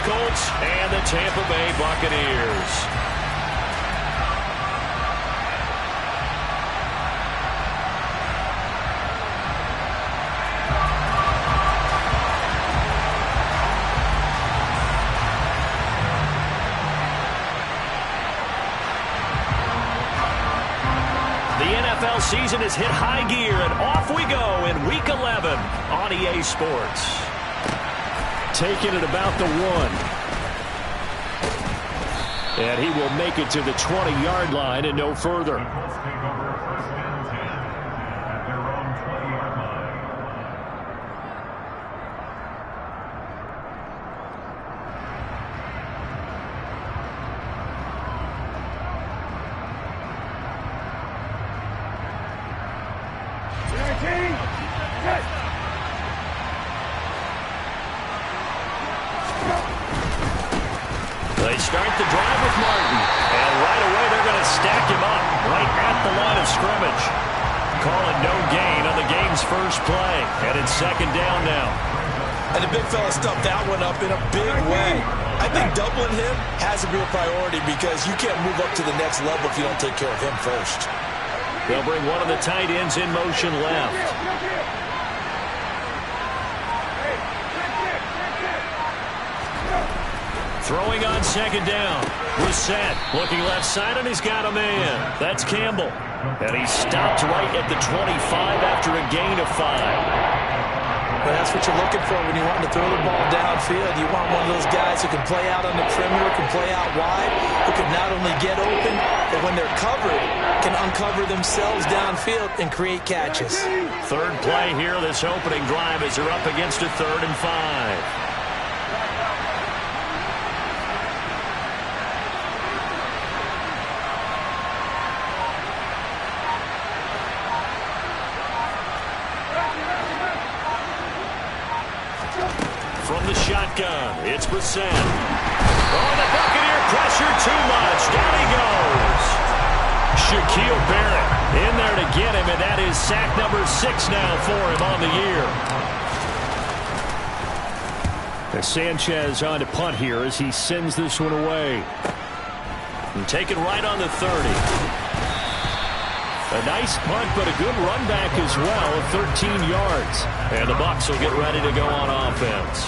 Colts and the Tampa Bay Buccaneers. NFL season has hit high gear, and off we go in Week 11 on EA Sports. Taking it about the 1. And he will make it to the 20-yard line and no further. They start the drive with Martin, and right away they're going to stack him up right at the line of scrimmage. Calling no gain on the game's first play, and it's second down now. And the big fella stuffed that one up in a big way. I think doubling him has to be a priority because you can't move up to the next level if you don't take care of him first. They'll bring one of the tight ends in motion left. Throwing on second down. Brissett looking left side, and he's got a man. That's Campbell. And he stopped right at the 25 after a gain of 5. But that's what you're looking for when you want to throw the ball downfield. You want one of those guys who can play out on the perimeter, can play out wide, who can not only get open, but when they're covered, can uncover themselves downfield and create catches. Third play here, this opening drive, as they're up against a 3rd and 5. From the shotgun, it's Brissett. Oh, the Buccaneer pressure too much. Down he goes. Shaquille Barrett in there to get him, and that is sack number 6 now for him on the year. As Sanchez on to punt here as he sends this one away. And taken right on the 30. A nice punt, but a good run back as well of 13 yards. And the Bucs will get ready to go on offense.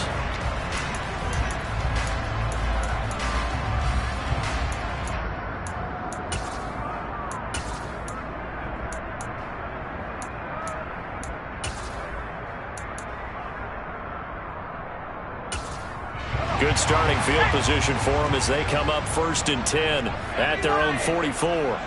Good starting field position for them as they come up 1st and 10 at their own 44.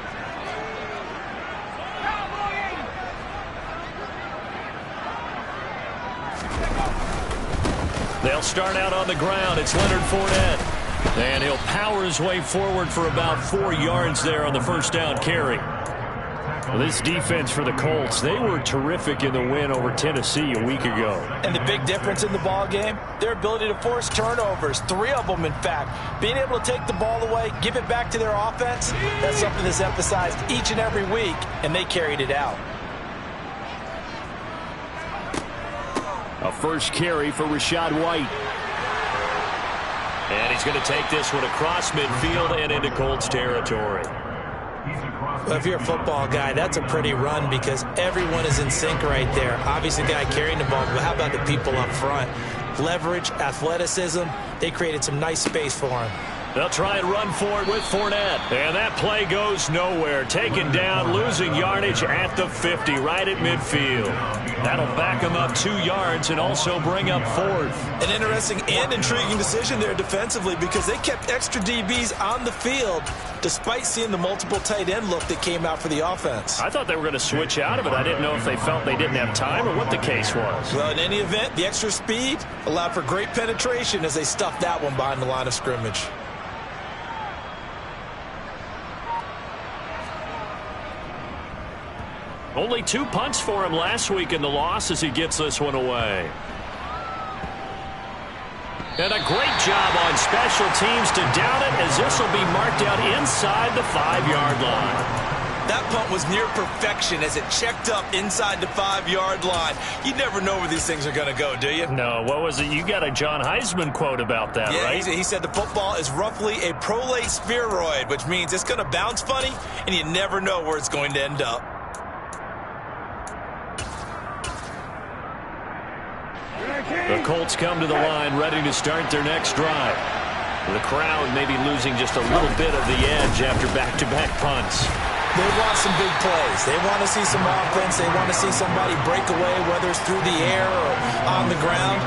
They'll start out on the ground. It's Leonard Fournette. And he'll power his way forward for about 4 yards there on the first down carry. Well, this defense for the Colts, they were terrific in the win over Tennessee a week ago. And the big difference in the ball game, their ability to force turnovers, 3 of them in fact. Being able to take the ball away, give it back to their offense, that's something that's emphasized each and every week, and they carried it out. A first carry for Rachaad White. And he's going to take this one across midfield and into Colts territory. Well, if you're a football guy, that's a pretty run because everyone is in sync right there. Obviously, the guy carrying the ball, but how about the people up front? Leverage, athleticism, they created some nice space for him. They'll try and run for it with Fournette. And that play goes nowhere. Taken down, losing yardage at the 50, right at midfield. That'll back him up 2 yards and also bring up 4th. An interesting and intriguing decision there defensively because they kept extra DBs on the field despite seeing the multiple tight end look that came out for the offense. I thought they were going to switch out of it. I didn't know if they felt they didn't have time or what the case was. Well, in any event, the extra speed allowed for great penetration as they stuffed that one behind the line of scrimmage. Only 2 punts for him last week in the loss as he gets this one away. And a great job on special teams to down it as this will be marked out inside the 5-yard line. That punt was near perfection as it checked up inside the 5-yard line. You never know where these things are going to go, do you? No, what was it? You got a John Heisman quote about that, right? He said the football is roughly a prolate spheroid, which means it's going to bounce funny, and you never know where it's going to end up. The Colts come to the line ready to start their next drive. The crowd may be losing just a little bit of the edge after back-to-back punts. They want some big plays. They want to see some offense. They want to see somebody break away, whether it's through the air or on the ground.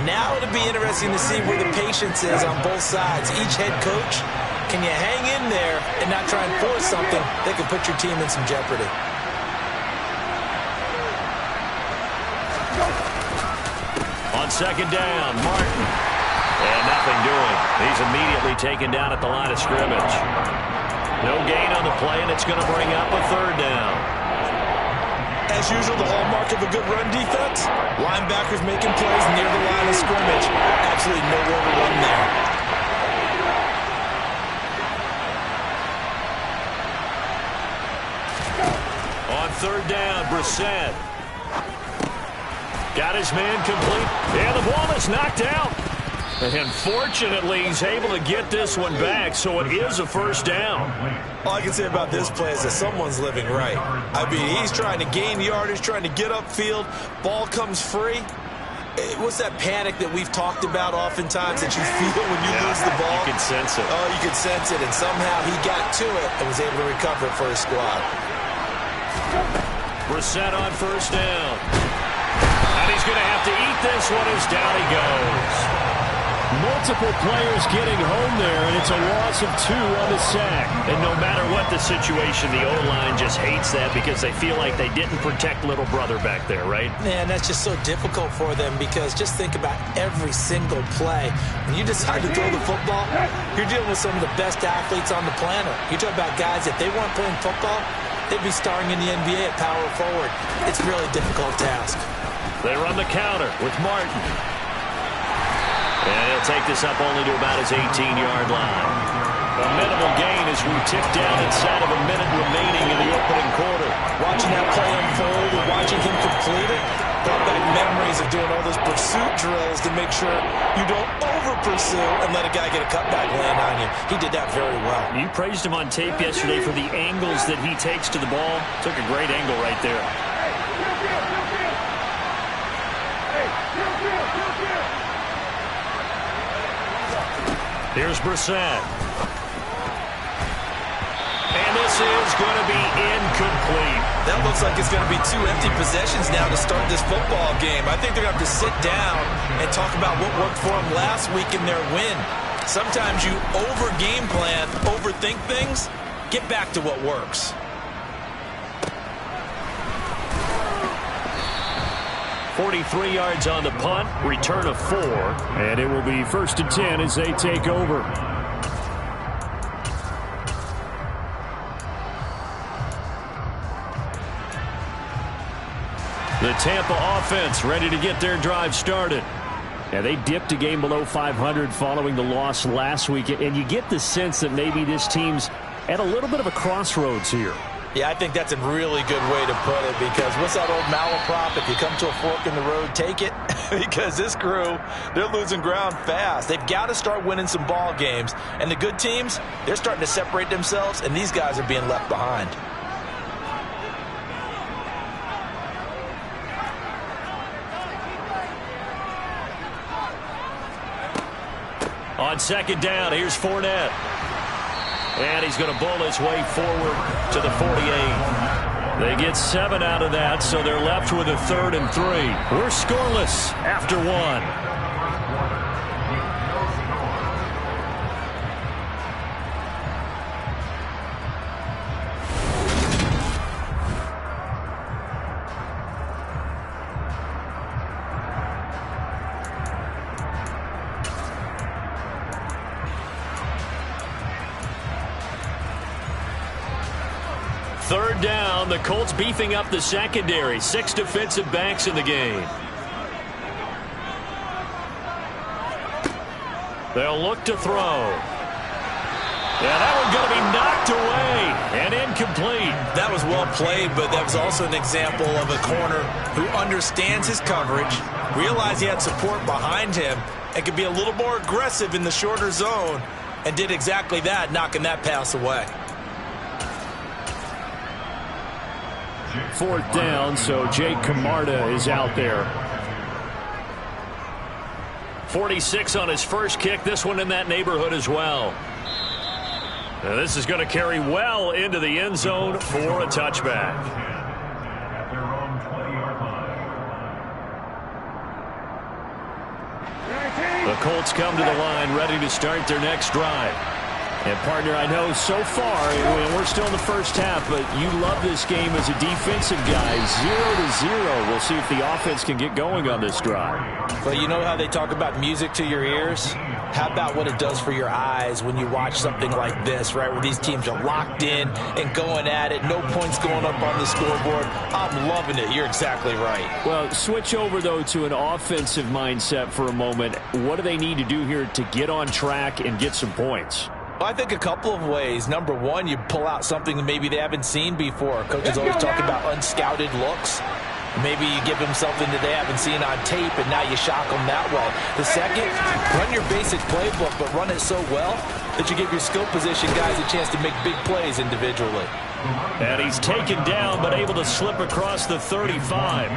Now it'll be interesting to see where the patience is on both sides. Each head coach, can you hang in there and not try and force something that could put your team in some jeopardy? On second down, Martin. And nothing doing. He's immediately taken down at the line of scrimmage. No gain on the play, and it's going to bring up a third down. As usual, the hallmark of a good run defense, linebackers making plays near the line of scrimmage. Absolutely nowhere to run there. On third down, Brissett. Got his man complete, and the ball is knocked out. And fortunately, he's able to get this one back, so it is a first down. All I can say about this play is that someone's living right. I mean, he's trying to gain yardage, trying to get upfield. Ball comes free. What's that panic that we've talked about oftentimes that you feel when you lose the ball? You can sense it. Oh, you can sense it, and somehow he got to it and was able to recover it for his squad. Brissett on first down. And he's going to have to eat this one as down he goes. Multiple players getting home there, and it's a loss of 2 on the sack. And no matter what the situation, the O-line just hates that because they feel like they didn't protect little brother back there, right? Man, that's just so difficult for them because just think about every single play. When you decide to throw the football, you're dealing with some of the best athletes on the planet. You talk about guys, if they weren't playing football, they'd be starring in the NBA at power forward. It's a really difficult task. They run the counter with Martin. And he'll take this up only to about his 18-yard line. A minimal gain as we tick down inside of a minute remaining in the opening quarter. Watching that play unfold and watching him complete it brought back memories of doing all those pursuit drills to make sure you don't over-pursue and let a guy get a cutback land on you. He did that very well. You praised him on tape yesterday for the angles that he takes to the ball. Took a great angle right there. Here's Brissett. And this is going to be incomplete. That looks like it's going to be 2 empty possessions now to start this football game. I think they're going to have to sit down and talk about what worked for them last week in their win. Sometimes you over-game plan, overthink things. Get back to what works. 43 yards on the punt, return of 4, and it will be 1st and 10 as they take over. The Tampa offense ready to get their drive started. Yeah, they dipped a game below 500 following the loss last week, and you get the sense that maybe this team's at a little bit of a crossroads here. Yeah, I think that's a really good way to put it because what's that old malaprop? If you come to a fork in the road, take it. Because this crew, they're losing ground fast. They've got to start winning some ball games. And the good teams, they're starting to separate themselves, and these guys are being left behind. On second down, here's Fournette. And he's going to bowl his way forward to the 48. They get 7 out of that, so they're left with a 3rd and 3. We're scoreless after 1. Third down, the Colts beefing up the secondary. 6 defensive backs in the game. They'll look to throw. Yeah, that one's going to be knocked away and incomplete. That was well played, but that was also an example of a corner who understands his coverage, realized he had support behind him, and could be a little more aggressive in the shorter zone, and did exactly that, knocking that pass away. 4th down, so Jake Camarda is out there. 46 on his first kick. This one in that neighborhood as well. Now this is going to carry well into the end zone for a touchback. The Colts come to the line ready to start their next drive. And, partner, I know so far, we're still in the first half, but you love this game as a defensive guy. 0-0. We'll see if the offense can get going on this drive. Well, you know how they talk about music to your ears? How about what it does for your eyes when you watch something like this, right, where these teams are locked in and going at it, no points going up on the scoreboard. I'm loving it. You're exactly right. Well, switch over, though, to an offensive mindset for a moment. What do they need to do here to get on track and get some points? Well, I think a couple of ways. Number one, you pull out something that maybe they haven't seen before. Coaches always talk about unscouted looks. Maybe you give them something that they haven't seen on tape, and now you shock them that way. The second, run your basic playbook, but run it so well that you give your skill position guys a chance to make big plays individually. And he's taken down, but able to slip across the 35.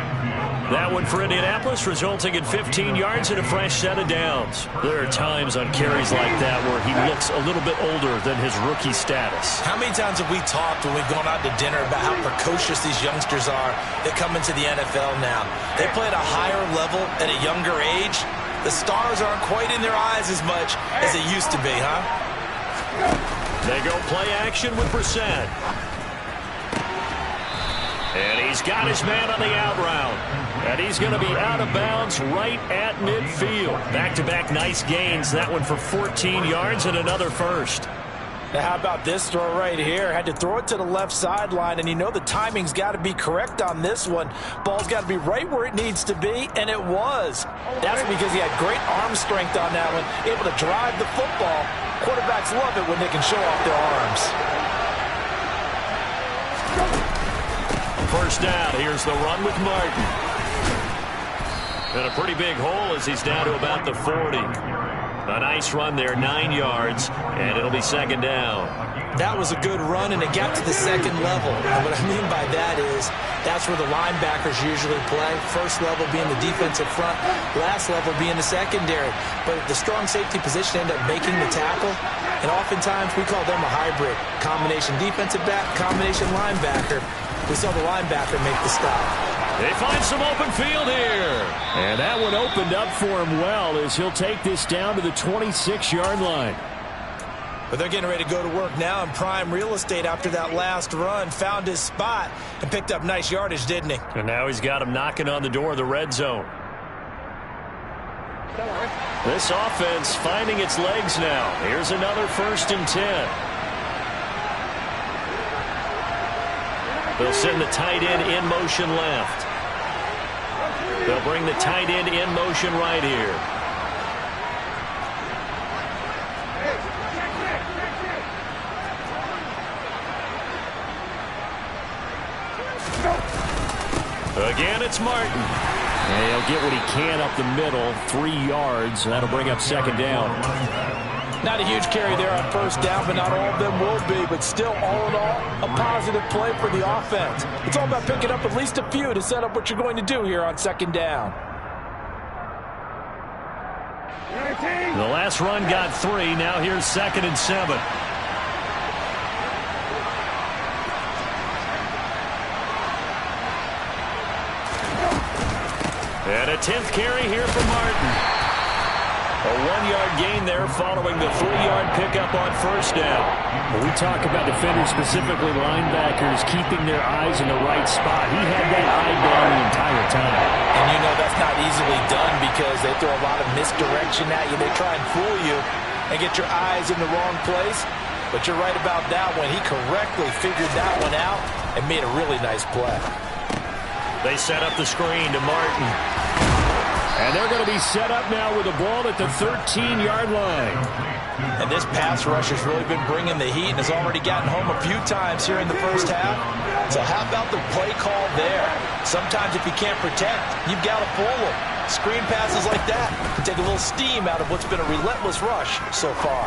That one for Indianapolis, resulting in 15 yards and a fresh set of downs. There are times on carries like that where he looks a little bit older than his rookie status. How many times have we talked when we've gone out to dinner about how precocious these youngsters are that come into the NFL now? They play at a higher level at a younger age. The stars aren't quite in their eyes as much as they used to be, huh? They go play action with Brissett. And he's got his man on the out route. And he's going to be out of bounds right at midfield. Back-to-back nice gains. That one for 14 yards and another first. Now how about this throw right here? Had to throw it to the left sideline, and you know the timing's got to be correct on this one. Ball's got to be right where it needs to be, and it was. That's because he had great arm strength on that one, able to drive the football. Quarterbacks love it when they can show off their arms. First down. Here's the run with Martin. And a pretty big hole as he's down to about the 40. A nice run there, 9 yards, and it'll be second down. That was a good run, and it got to the second level. And what I mean by that is that's where the linebackers usually play. First level being the defensive front, last level being the secondary. But the strong safety position ended up making the tackle, and oftentimes we call them a hybrid. Combination defensive back, combination linebacker. We saw the linebacker make the stop. They find some open field here. And that one opened up for him well as he'll take this down to the 26-yard line. But they're getting ready to go to work now in prime real estate after that last run. Found his spot and picked up nice yardage, didn't he? And now he's got him knocking on the door of the red zone. This offense finding its legs now. Here's another 1st and 10. They'll send the tight end in motion left. They'll bring the tight end in motion right here. Again, it's Martin. And he'll get what he can up the middle, 3 yards. That'll bring up second down. Not a huge carry there on first down, but not all of them will be. But still, all in all, a positive play for the offense. It's all about picking up at least a few to set up what you're going to do here on second down. The last run got 3. Now here's 2nd and 7. And a 10th carry here for Martin. A 1-yard gain there following the 3-yard pickup on first down. When we talk about defenders, specifically linebackers, keeping their eyes in the right spot. He had that eye down the entire time. And you know that's not easily done because they throw a lot of misdirection at you. They try and fool you and get your eyes in the wrong place. But you're right about that one. He correctly figured that one out and made a really nice play. They set up the screen to Martin. And they're going to be set up now with the ball at the 13-yard line. And this pass rush has really been bringing the heat and has already gotten home a few times here in the first half. So how about the play call there? Sometimes if you can't protect, you've got to fool them. Screen passes like that can take a little steam out of what's been a relentless rush so far.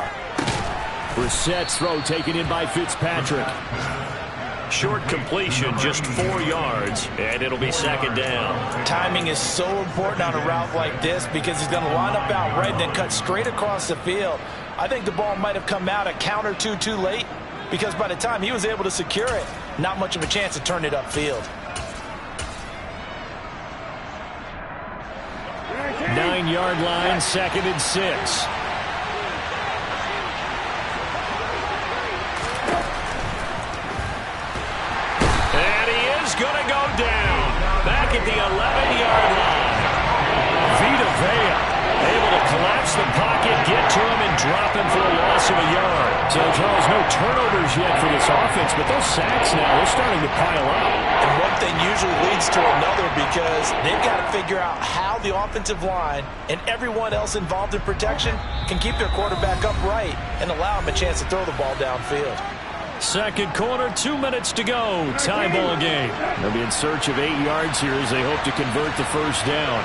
Brissett's throw taken in by Fitzpatrick. Short completion, just 4 yards, and it'll be second down. Timing is so important on a route like this because he's going to line up out right and then cut straight across the field. I think the ball might have come out a count or two too late because by the time he was able to secure it, not much of a chance to turn it upfield. 9-yard line, 2nd and 6. Going to go down back at the 11-yard line. Vita Vea able to collapse the pocket, get to him, and drop him for a loss of a yard. So, Charles, no turnovers yet for this offense, but those sacks now, they're starting to pile up. And one thing usually leads to another because they've got to figure out how the offensive line and everyone else involved in protection can keep their quarterback upright and allow him a chance to throw the ball downfield. Second quarter, 2 minutes to go. Tie ball game. They'll be in search of 8 yards here as they hope to convert the first down.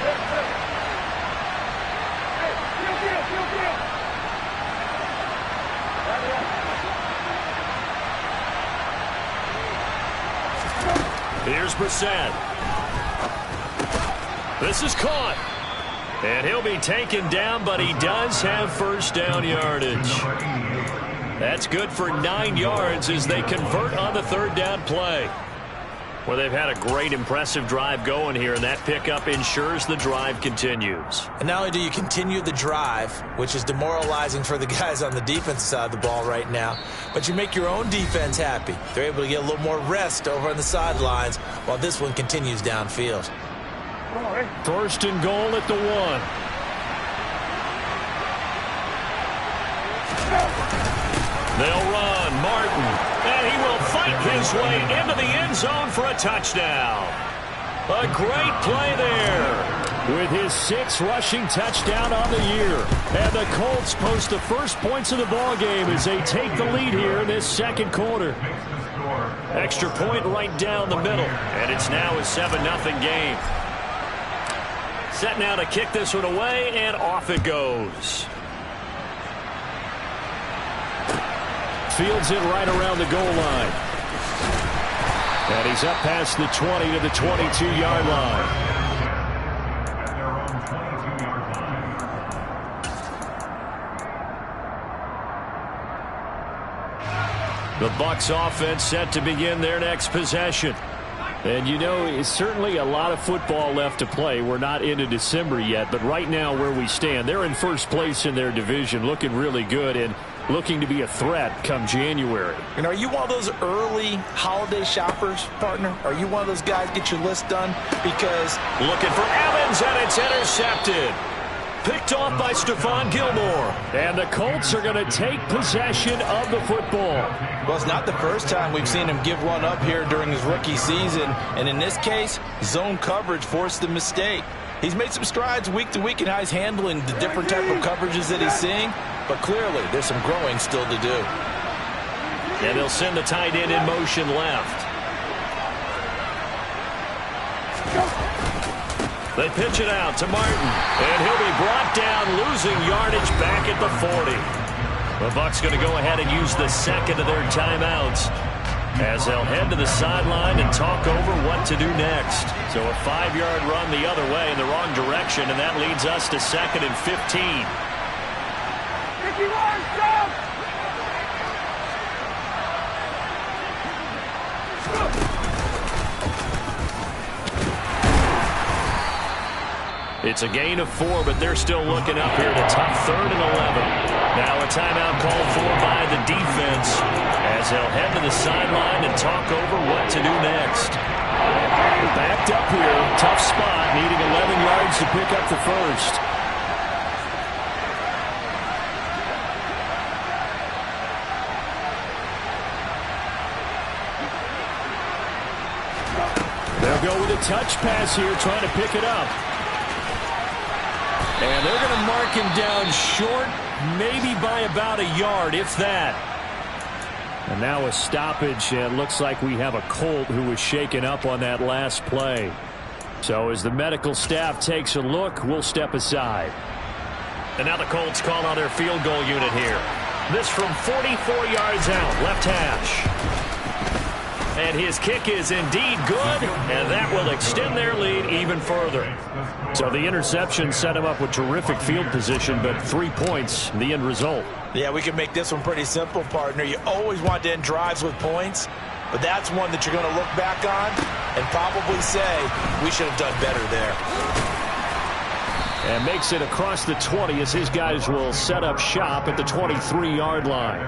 Here's Brissett. This is caught. And he'll be taken down, but he does have first down yardage. That's good for 9 yards as they convert on the third down play. Well, they've had a great, impressive drive going here, and that pickup ensures the drive continues. And not only do you continue the drive, which is demoralizing for the guys on the defensive side of the ball right now, but you make your own defense happy. They're able to get a little more rest over on the sidelines while this one continues downfield. First and goal at the 1. They'll run. Martin. And he will fight his way into the end zone for a touchdown. A great play there. With his 6th rushing touchdown on the year. And the Colts post the first points of the ball game as they take the lead here in this second quarter. Extra point right down the middle. And it's now a 7-0 game. Set now to kick this one away, and off it goes. Fields it right around the goal line. And he's up past the 20 to the 22-yard line. The Bucs offense set to begin their next possession. And, you know, it's certainly a lot of football left to play. We're not into December yet, but right now where we stand, they're in first place in their division, looking really good and looking to be a threat come January. And are you one of those early holiday shoppers, partner? Are you one of those guys get your list done? Because looking for Evans, and it's intercepted. Picked off by Stephon Gilmore. And the Colts are going to take possession of the football. Well, it's not the first time we've seen him give one up here during his rookie season. And in this case, zone coverage forced the mistake. He's made some strides week to week in how he's handling the different type of coverages that he's seeing. But clearly, there's some growing still to do. And they'll send the tight end in motion left. They pitch it out to Martin, and he'll be brought down, losing yardage back at the 40. The Bucs going to go ahead and use the second of their timeouts as they'll head to the sideline and talk over what to do next. So a 5-yard run the other way in the wrong direction, and that leads us to 2nd and 15. It's a gain of 4, but they're still looking up here at a tough 3rd and 11. Now a timeout called for by the defense as they'll head to the sideline and talk over what to do next. Backed up here, tough spot, needing 11 yards to pick up the first. They'll go with a touch pass here, trying to pick it up. And they're going to mark him down short maybe by about a yard, if that. And now a stoppage. It looks like we have a Colt who was shaken up on that last play. So as the medical staff takes a look, we'll step aside. And now the Colts call on their field goal unit here. This from 44 yards out, left hash. And his kick is indeed good, and that will extend their lead even further. So the interception set him up with terrific field position, but 3 points, the end result. Yeah, we can make this one pretty simple, partner. You always want to end drives with points, but that's one that you're going to look back on and probably say, we should have done better there. And makes it across the 20 as his guys will set up shop at the 23-yard line.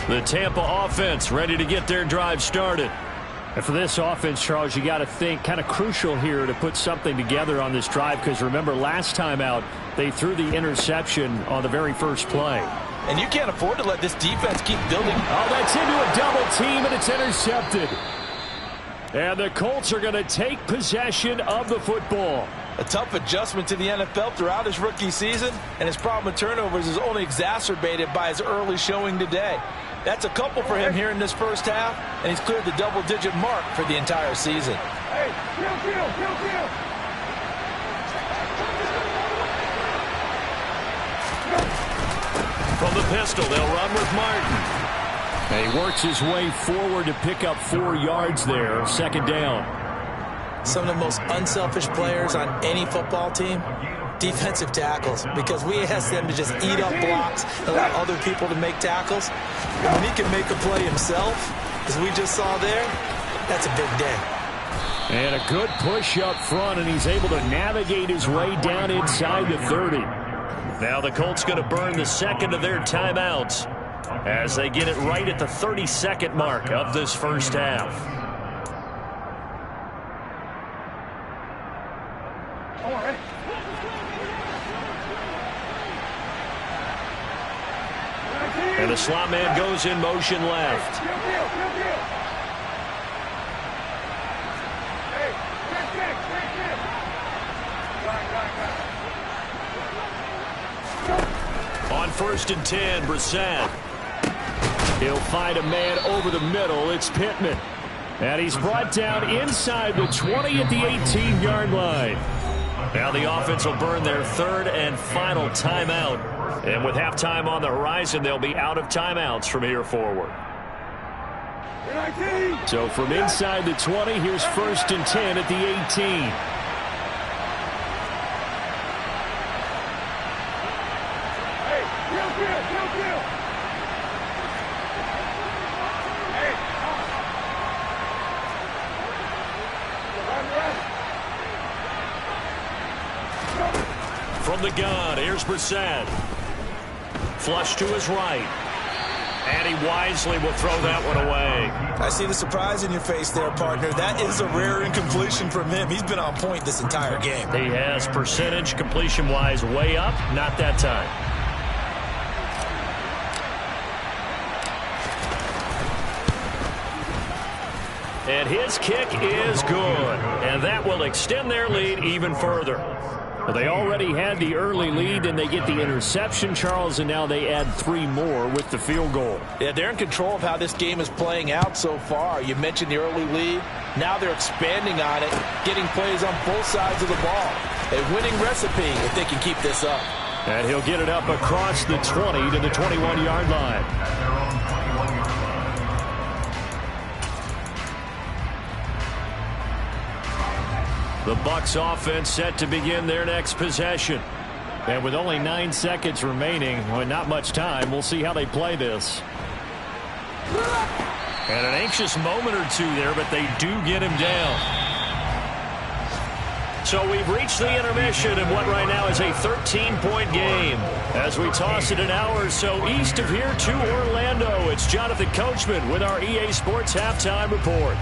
The Tampa offense ready to get their drive started. And for this offense, Charles, you got to think kind of crucial here to put something together on this drive, because remember last time out they threw the interception on the very first play. And you can't afford to let this defense keep building. Oh, that's into a double team, and it's intercepted. And the Colts are going to take possession of the football. A tough adjustment to the NFL throughout his rookie season, and his problem with turnovers is only exacerbated by his early showing today. That's a couple for him here in this first half, and he's cleared the double-digit mark for the entire season. Hey, kill. From the pistol, they'll run with Martin. And he works his way forward to pick up 4 yards there, second down. Some of the most unselfish players on any football team, defensive tackles, because we ask them to just eat up blocks and allow other people to make tackles. And when he can make a play himself, as we just saw there, that's a big day. And a good push up front, and he's able to navigate his way down inside the 30. Now the Colts going to burn the second of their timeouts as they get it right at the 32nd mark of this first half. And the slot man goes in motion left. On 1st and 10, Brissett. He'll find a man over the middle. It's Pittman. And he's brought down inside the 20 at the 18-yard line. Now the offense will burn their third and final timeout. And with halftime on the horizon, they'll be out of timeouts from here forward. So from inside the 20, here's 1st and 10 at the 18. From the gun, here's Brissett. Flush to his right. And he wisely will throw that one away. I see the surprise in your face there, partner. That is a rare incompletion from him. He's been on point this entire game. He has percentage completion-wise way up. Not that time. And his kick is good. And that will extend their lead even further. Well, they already had the early lead, and they get the interception, Charles, and now they add 3 more with the field goal. Yeah, they're in control of how this game is playing out so far. You mentioned the early lead. Now they're expanding on it, getting plays on both sides of the ball. A winning recipe if they can keep this up. And he'll get it up across the 20 to the 21-yard line. The Bucs offense set to begin their next possession. And with only 9 seconds remaining, well, not much time, we'll see how they play this. And an anxious moment or two there, but they do get him down. So we've reached the intermission in what right now is a 13-point game. As we toss it an hour or so east of here to Orlando, it's Jonathan Coachman with our EA Sports Halftime Report.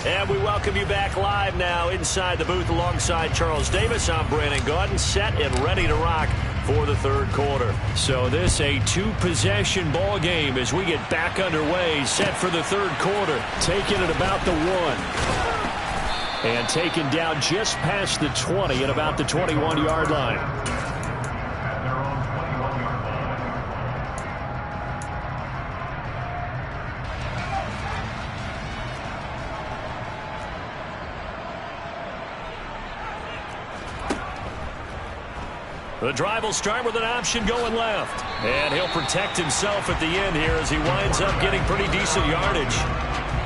And we welcome you back live now inside the booth alongside Charles Davis. I'm Brandon Gaudin, set and ready to rock for the third quarter. So this a two-possession ball game as we get back underway, set for the third quarter. Taking it about the 1. And taken down just past the 20 at about the 21-yard line. The drive will start with an option going left. And he'll protect himself at the end here as he winds up getting pretty decent yardage.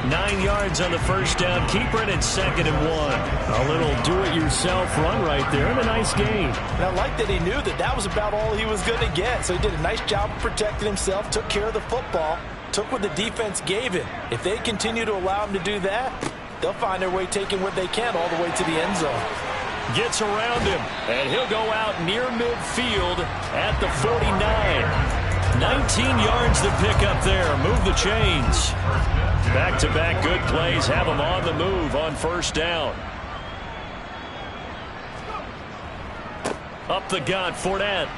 9 yards on the first down. Keeper it at 2nd and 1. A little do-it-yourself run right there and a nice gain. And I like that he knew that that was about all he was going to get. So he did a nice job of protecting himself, took care of the football, took what the defense gave him. If they continue to allow him to do that, they'll find their way taking what they can all the way to the end zone. Gets around him, and he'll go out near midfield at the 49. 19 yards to pick up there. Move the chains. Back-to-back good plays have him on the move on first down. Up the gut, Fournette.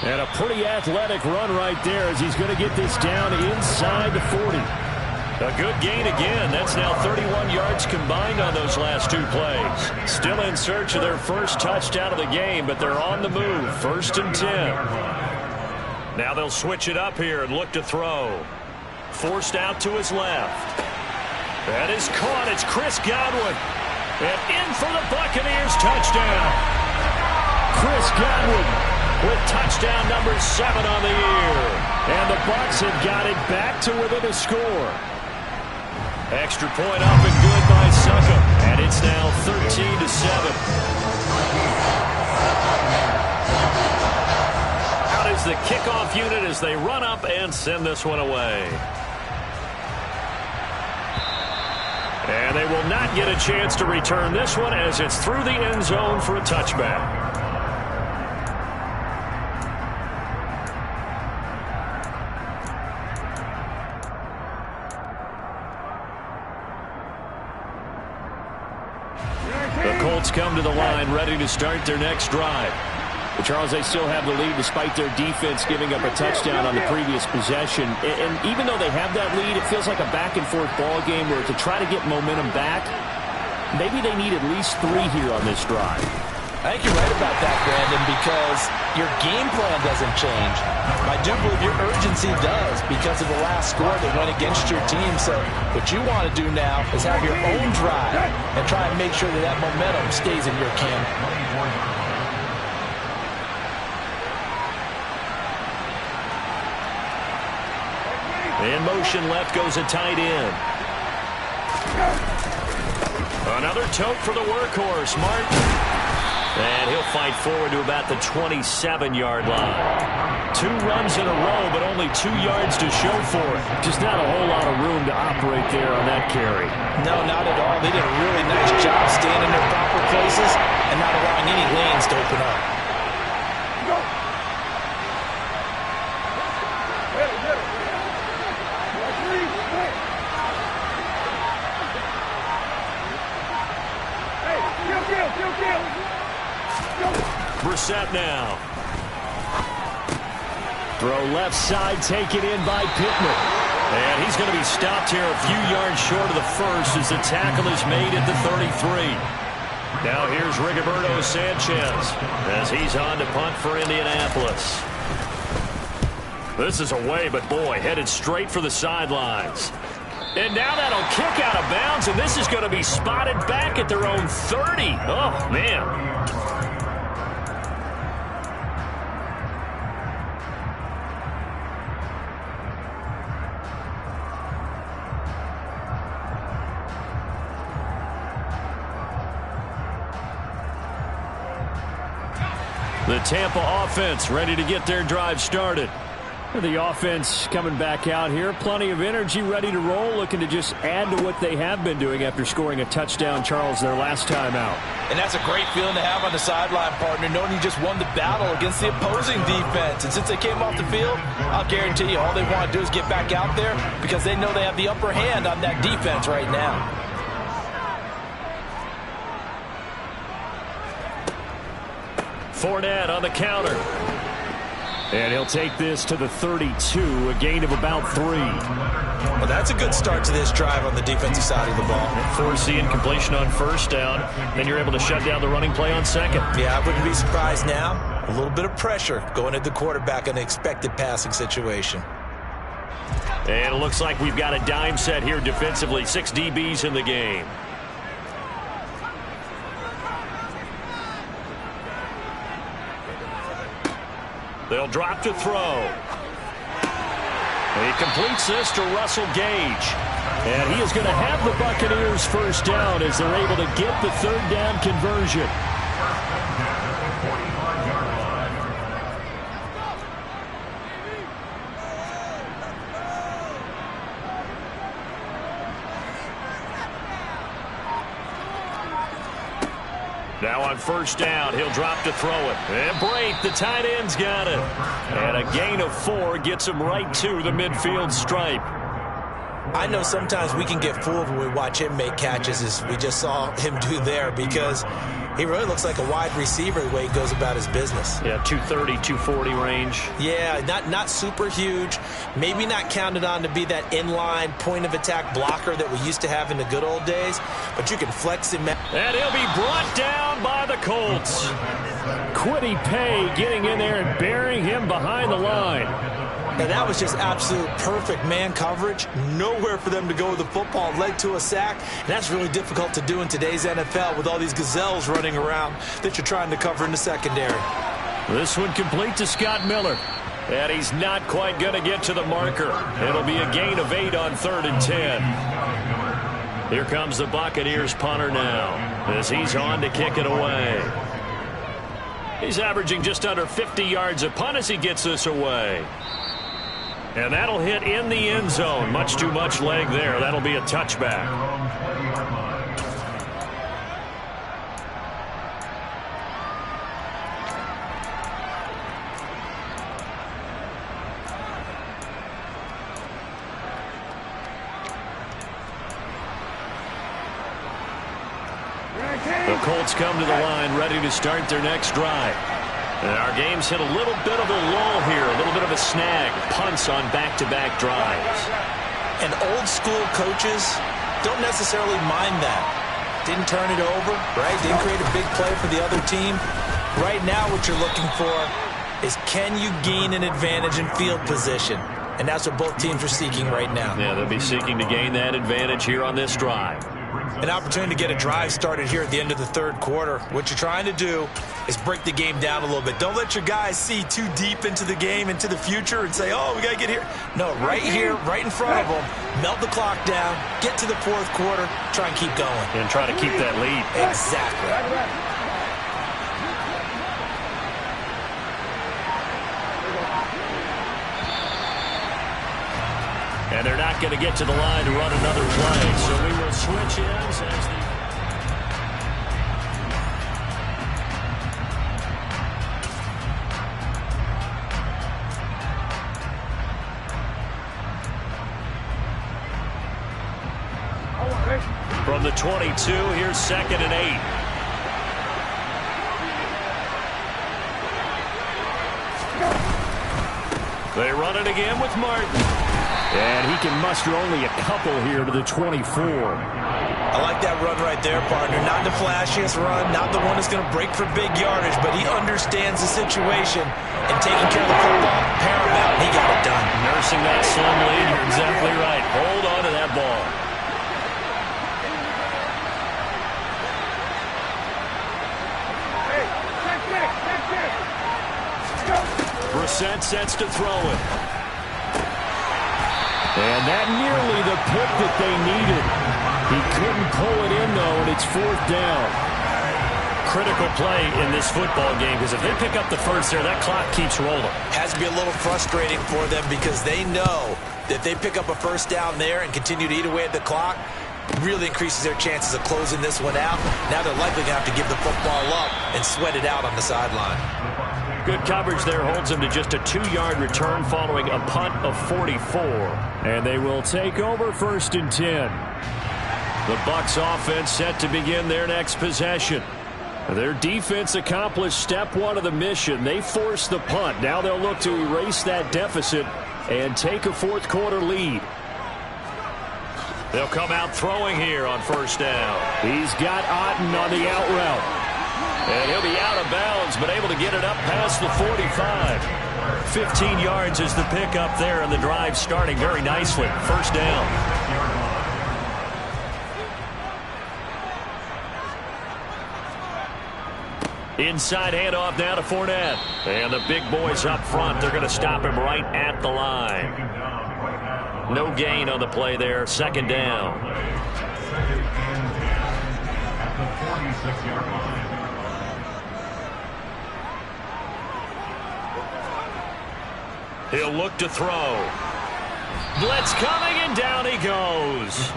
And a pretty athletic run right there as he's going to get this down inside the 40. A good gain again. That's now 31 yards combined on those last 2 plays. Still in search of their first touchdown of the game, but they're on the move. 1st and 10. Now they'll switch it up here and look to throw. Forced out to his left. That is caught. It's Chris Godwin. And in for the Buccaneers touchdown. Chris Godwin with touchdown number 7 on the year. And the Bucs have got it back to within a score. Extra point up and good by Suckham. And it's now 13-7. Out is the kickoff unit as they run up and send this one away. And they will not get a chance to return this one as it's through the end zone for a touchback. Come to the line, ready to start their next drive. But Charles, they still have the lead despite their defense giving up a touchdown on the previous possession. And even though they have that lead, it feels like a back-and-forth ball game where to try to get momentum back, maybe they need at least 3 here on this drive. I think you're right about that, Brandon, because your game plan doesn't change. I do believe your urgency does because of the last score that went against your team. So what you want to do now is have your own drive and try and make sure that that momentum stays in your camp. In motion left goes a tight end. Another tote for the workhorse, Martin. And he'll fight forward to about the 27-yard line. 2 runs in a row, but only 2 yards to show for it. Just not a whole lot of room to operate there on that carry. No, not at all. They did a really nice job staying in their proper places and not allowing any lanes to open up. Brissett now. Throw left side, taken in by Pittman. And he's going to be stopped here a few yards short of the first as the tackle is made at the 33. Now here's Rigoberto Sanchez as he's on to punt for Indianapolis. This is away, but boy, headed straight for the sidelines. And now that'll kick out of bounds, and this is going to be spotted back at their own 30. Oh, man. The Tampa offense ready to get their drive started. The offense coming back out here. Plenty of energy, ready to roll, looking to just add to what they have been doing after scoring a touchdown, Charles, their last time out. And that's a great feeling to have on the sideline, partner, knowing you just won the battle against the opposing defense. And since they came off the field, I'll guarantee you all they want to do is get back out there because they know they have the upper hand on that defense right now. Fournette on the counter. And he'll take this to the 32, a gain of about 3. Well, that's a good start to this drive on the defensive side of the ball. Force the incompletion on first down. Then you're able to shut down the running play on second. Yeah, I wouldn't be surprised now. A little bit of pressure going at the quarterback in an expected passing situation. And it looks like we've got a dime set here defensively. 6 DBs in the game. They'll drop to throw. He completes this to Russell Gage. And he is going to have the Buccaneers first down as they're able to get the third down conversion. Now on first down, he'll drop to throw it. And Brate, the tight end's got it. And a gain of 4 gets him right to the midfield stripe. I know sometimes we can get fooled when we watch him make catches, as we just saw him do there, because he really looks like a wide receiver the way he goes about his business. Yeah, 230, 240 range. Yeah, not super huge. Maybe not counted on to be that inline point-of-attack blocker that we used to have in the good old days, but you can flex him. And he'll be brought down by the Colts. Kwity Paye getting in there and burying him behind the line. Now, that was just absolute perfect man coverage. Nowhere for them to go with the football. Led to a sack. And that's really difficult to do in today's NFL with all these gazelles running around that you're trying to cover in the secondary. This one complete to Scott Miller. And he's not quite going to get to the marker. It'll be a gain of 8 on 3rd and 10. Here comes the Buccaneers punter now as he's on to kick it away. He's averaging just under 50 yards a punt as he gets this away. And that'll hit in the end zone. Much too much leg there. That'll be a touchback. The Colts come to the line ready to start their next drive. And our game's hit a little bit of a lull here, a little bit of a snag. Punts on back-to-back drives. And old-school coaches don't necessarily mind that. Didn't turn it over, right? Didn't create a big play for the other team. Right now what you're looking for is, can you gain an advantage in field position? And that's what both teams are seeking right now. Yeah, they'll be seeking to gain that advantage here on this drive. An opportunity to get a drive started here at the end of the third quarter. What you're trying to do is break the game down a little bit. Don't let your guys see too deep into the game, into the future, and say, oh, we got to get here. No, right here, right in front of them, melt the clock down, get to the fourth quarter, try and keep going. And try to keep that lead. Exactly. And they're not going to get to the line to run another play. So we will switch ends as the... From the 22, here's 2nd and 8. They run it again with Martin. And he can muster only a couple here to the 24. I like that run right there, partner. Not the flashiest run, not the one that's going to break for big yardage, but he understands the situation, and taking care of the football, paramount, and he got it done. Nursing that slim lead, you're exactly right. Hold on to that ball. Brissett sets to throw it. And that nearly the pick that they needed. He couldn't pull it in, though, and it's 4th down. Critical play in this football game, because if they pick up the first there, that clock keeps rolling. Has to be a little frustrating for them, because they know that if they pick up a first down there and continue to eat away at the clock, really increases their chances of closing this one out. Now they're likely going to have to give the football up and sweat it out on the sideline. Good coverage there holds them to just a 2-yard return following a punt of 44. And they will take over 1st and 10. The Bucs offense set to begin their next possession. Their defense accomplished step one of the mission. They forced the punt. Now they'll look to erase that deficit and take a fourth quarter lead. They'll come out throwing here on first down. He's got Otten on the out route. And he'll be out of bounds, but able to get it up past the 45. 15 yards is the pickup there, and the drive starting very nicely. First down. Inside handoff now to Fournette. And the big boys up front, they're going to stop him right at the line. No gain on the play there. Second down. At the 46-yard line. He'll look to throw. Blitz coming, and down he goes.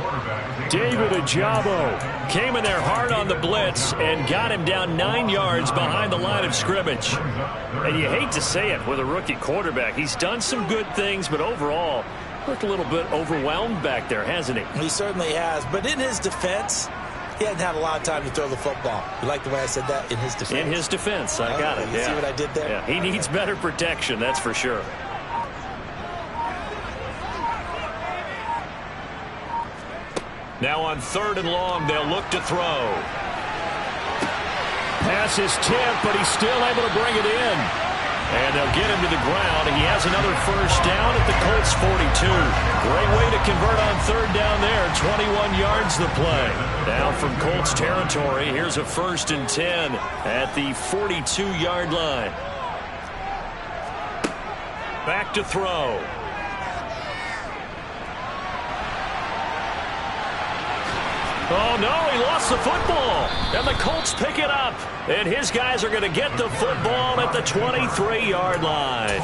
David Ojabo came in there hard on the blitz and got him down 9 yards behind the line of scrimmage. And you hate to say it with a rookie quarterback. He's done some good things, but overall, looked a little bit overwhelmed back there, hasn't he? He certainly has. But in his defense, he hadn't had a lot of time to throw the football. You like the way I said that? In his defense? In his defense. I got it. You see what I did there? Yeah. He needs better protection, that's for sure. Now on third and long, they'll look to throw. Pass is tipped, but he's still able to bring it in. And they'll get him to the ground. He has another first down at the Colts 42. Great way to convert on third down there. 21 yards the play. Now from Colts territory, here's a 1st and 10 at the 42-yard line. Back to throw. Oh, no, he lost the football. And the Colts pick it up. And his guys are going to get the football at the 23-yard line.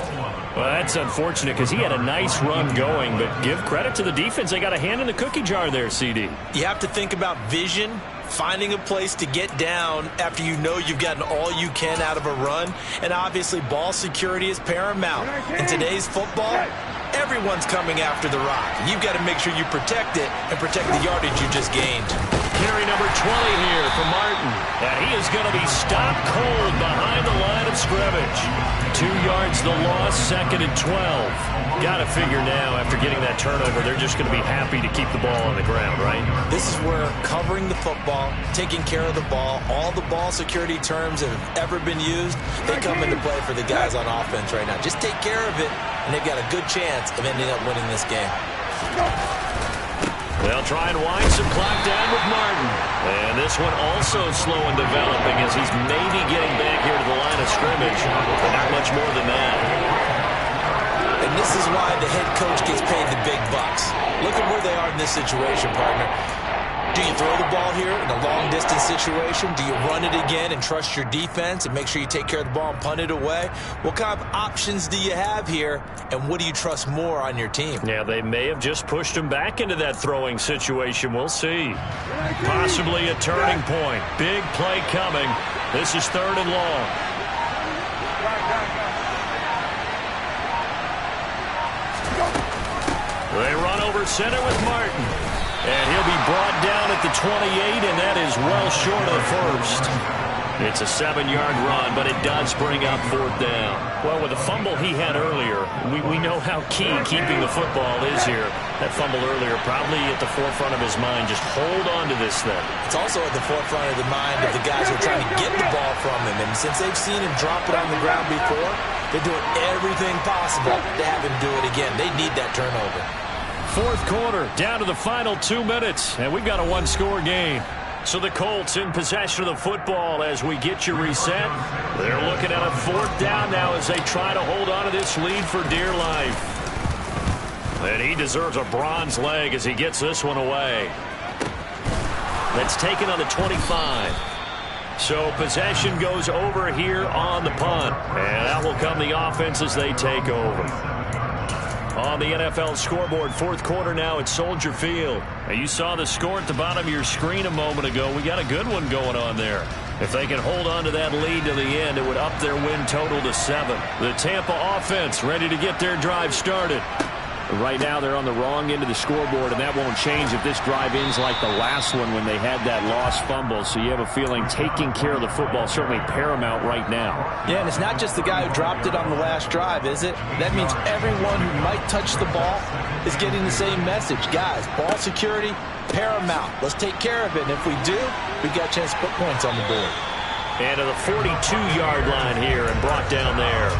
Well, that's unfortunate because he had a nice run going. But give credit to the defense. They got a hand in the cookie jar there, CD. You have to think about vision, finding a place to get down after you know you've gotten all you can out of a run. And obviously, ball security is paramount. In today's football, everyone's coming after the rock. You've got to make sure you protect it and protect the yardage you just gained. Carry number 20 here for Martin. And he is going to be stopped cold behind the line of scrimmage. 2 yards the loss, 2nd and 12. Got to figure now, after getting that turnover, they're just going to be happy to keep the ball on the ground, right? This is where covering the football, taking care of the ball, all the ball security terms that have ever been used, they come into play for the guys on offense right now. Just take care of it, and they've got a good chance of ending up winning this game. They'll try and wind some clock down with Martin. And this one also slow in developing as he's maybe getting back here to the line of scrimmage, but not much more than that. And this is why the head coach gets paid the big bucks. Look at where they are in this situation, partner. Do you throw the ball here in a long-distance situation? Do you run it again and trust your defense and make sure you take care of the ball and punt it away? What kind of options do you have here, and what do you trust more on your team? Yeah, they may have just pushed him back into that throwing situation. We'll see. Possibly a turning point. Big play coming. This is 3rd and long. They run over center with Martin. And he'll be brought down at the 28, and that is well short of the first. It's a 7-yard run, but it does bring up 4th down. Well, with the fumble he had earlier, we know how key keeping the football is here. That fumble earlier probably at the forefront of his mind. Just hold on to this thing. It's also at the forefront of the mind of the guys who are trying to get the ball from him. And since they've seen him drop it on the ground before, they're doing everything possible to have him do it again. They need that turnover. 4th quarter, down to the final 2 minutes, and we've got a 1-score game. So the Colts in possession of the football as we get you reset. They're looking at a 4th down now as they try to hold on to this lead for dear life. And he deserves a bronze leg as he gets this one away. That's taken on the 25. So possession goes over here on the punt. And that will come the offense as they take over. On the NFL scoreboard, 4th quarter now at Soldier Field. Now you saw the score at the bottom of your screen a moment ago. We got a good one going on there. If they can hold on to that lead to the end, it would up their win total to 7. The Tampa offense ready to get their drive started. Right now they're on the wrong end of the scoreboard, and that won't change if this drive ends like the last one when they had that lost fumble. So you have a feeling taking care of the football certainly paramount right now. Yeah, and it's not just the guy who dropped it on the last drive, is it? That means everyone who might touch the ball is getting the same message. Guys, ball security, paramount. Let's take care of it, and if we do, we got a chance to put points on the board. And to the 42-yard line here and brought down there.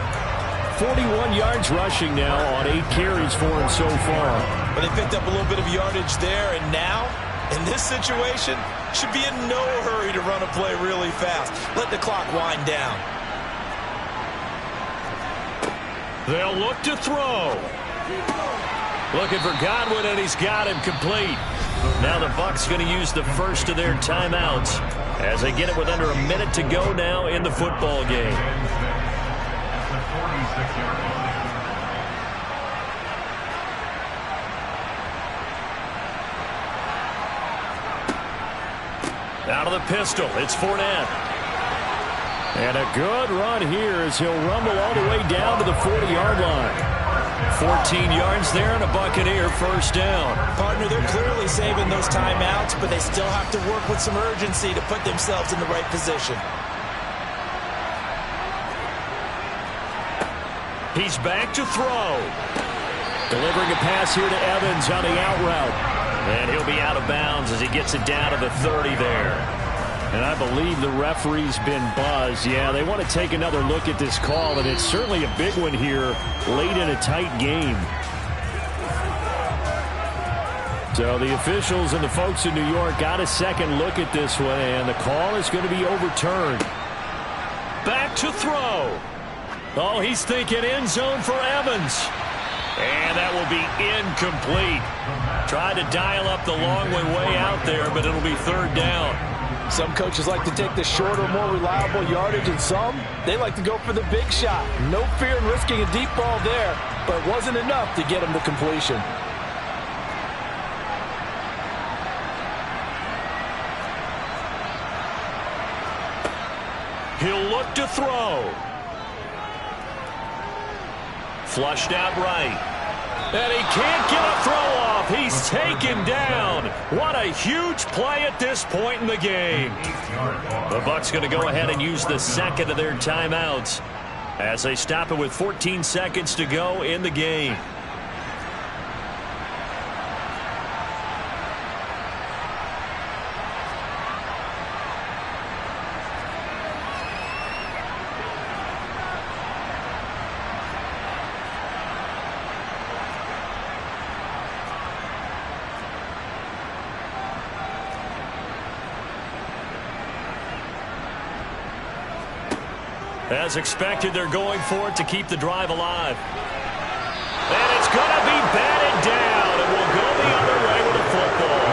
41 yards rushing now on 8 carries for him so far. But they picked up a little bit of yardage there, and now, in this situation, should be in no hurry to run a play really fast. Let the clock wind down. They'll look to throw. Looking for Godwin, and he's got him complete. Now the Bucs going to use the first of their timeouts as they get it with under a minute to go now in the football game. Out of the pistol, it's Fournette. And a good run here as he'll rumble all the way down to the 40-yard line. 14 yards there and a Buccaneer first down. Partner, they're clearly saving those timeouts, but they still have to work with some urgency to put themselves in the right position. He's back to throw. Delivering a pass here to Evans on the out route. And he'll be out of bounds as he gets it down to the 30 there. And I believe the referee's been buzzed. Yeah, they want to take another look at this call, and it's certainly a big one here late in a tight game. So the officials and the folks in New York got a second look at this one, and the call is going to be overturned. Back to throw. Oh, he's thinking end zone for Evans. And that will be incomplete. Tried to dial up the long way out there, but it'll be third down. Some coaches like to take the shorter, more reliable yardage, and some, they like to go for the big shot. No fear in risking a deep ball there, but it wasn't enough to get him to completion. He'll look to throw. Flushed out right. And he can't get a throw off. He's taken down. What a huge play at this point in the game. The Bucs going to go ahead and use the second of their timeouts as they stop it with 14 seconds to go in the game. As expected, they're going for it to keep the drive alive. And it's going to be batted down, and we'll go the other way with the football.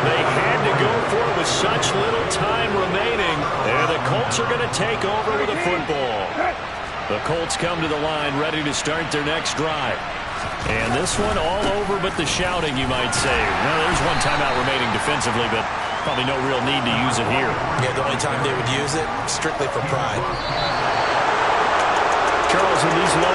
They had to go for it with such little time remaining, and the Colts are going to take over with the football. The Colts come to the line ready to start their next drive. And this one all over but the shouting, you might say. Well, there's one timeout remaining defensively, but probably no real need to use it here. Yeah, the only time they would use it, strictly for pride. Charles, in these low